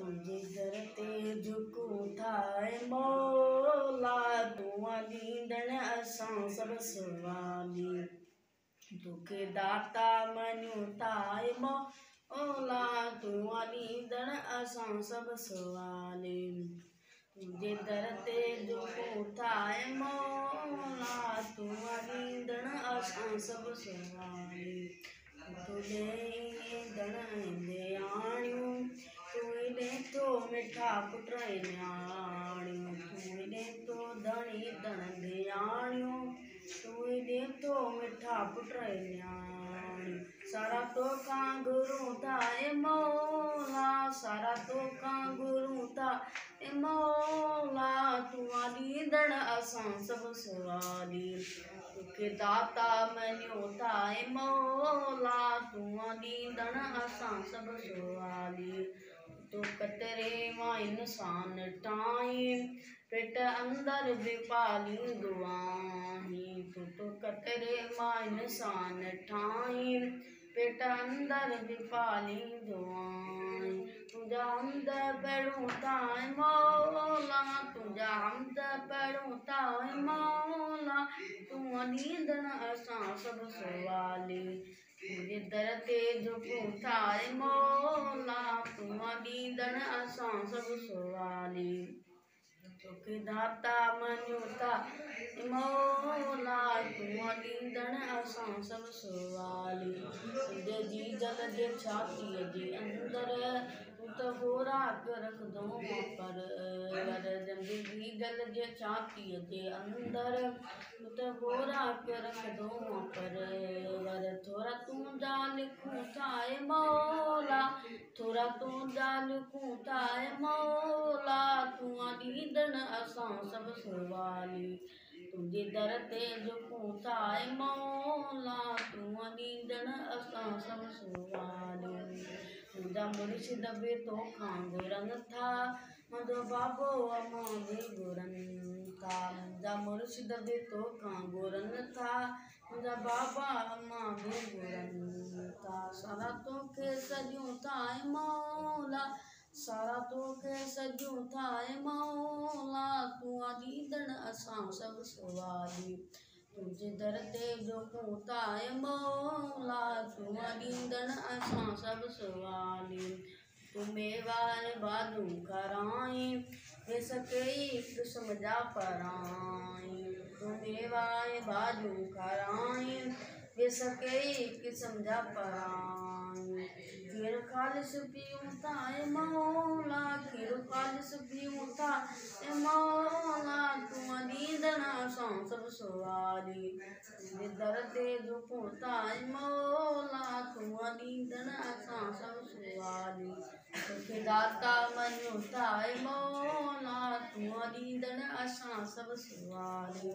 तुझे दर ते झुकूं था मौला, दुआ ॾींदड़ असां सभु सवाली। तोखे दाता मञूं था मौला, दुआ ॾींदड़ असां सभु सवाली। तुझे दर ते झुकूं था मौला, दुआ ॾींदड़ असां सभु सवाली। तुझे दयाणियूं तूं ॾे तो मिठा पुट न्याणियूं, तूं ॾे तो धणी धण दयाणियूं, तूं ॾे तो मिठा पुट न्याणियूं। सारा तोखां घुरूं था मौला, सारा तोखां घुरूं था मौला, दुआ ॾींदड़ असां सभु सवाली। तोखे दाता मञूं था मौला, दुआ ॾींदड़ असां सभु सवाली। तूं कतरे मां इंसान ठाहीं, पेट अंदर बि पालींदो आहीं। तूं कतरे मां इंसान ठाहीं, पेट अंदर बि पालींदो आहीं। तुंहिंजा हमद पढ़ूं था मौला, तुंहिंजा हमद पढ़ूं था मौला, दुआ ॾींदड़ असां सभु सवाली। तुंहिंजे दर ते झुकूं था मौला, दुआ ॾींदड़ असां सभु सवाली। तोखे दाता मञूं था मौला, दुआ ॾींदड़ असां सभु सवाली। तुंहिंजे जीजल जे छातीअ जे अंदरि तूं त खोराक रखंदो पर, जीजल जे छातीअ जे अंदरि तूं त खोराक रखंदो पर, थोरा तुंहिंजा लिखूं था मौला, थोरा तुंहिंजा लिखूं था मौला, दुआ ॾींदड़ असां सभु सवाली। तुंहिंजे दर ते झुकूं था मौला, दुआ ॾींदड़ असां सभु सवाली। मुंहिंजा मुर्शिद बि तोखां घुरनि था, मुंहिंजो बाबो अम्मा बि घुरनि था। मुंहिंजा मुर्शिद बि तोखां घुरनि था, मुंहिंजा बाबा अम्मा बि घुरनि था। सारा तोखे सॼूं था मौला, सारा तोखे सॼूं था मौला, दुआ ॾींदड़ असां सभु सवाली। तुंहिंजे दर ते झुकूं था मौला, दुआ ॾींदड़ असां सभु सवाली। तूं मेवार भाॼूं खाराहीं, वेस कई क़िस्म जा पराहीं। तूं मेवार भाॼूं खाराहीं, वेस कई क़िस्म जा पराहीं। खीर ख़ालिस पियूं था मौला, खीर ख़ालिस पियूं था मौला, दुआ ॾींदड़ असां सभु सवाली। तुंहिंजे दर ते झुकूं था मौला, दुआ ॾींदड़ असां सभु सवाली। तोखे दाता मञूं था मौला, दुआ ॾींदड़ असां सभु सवाली।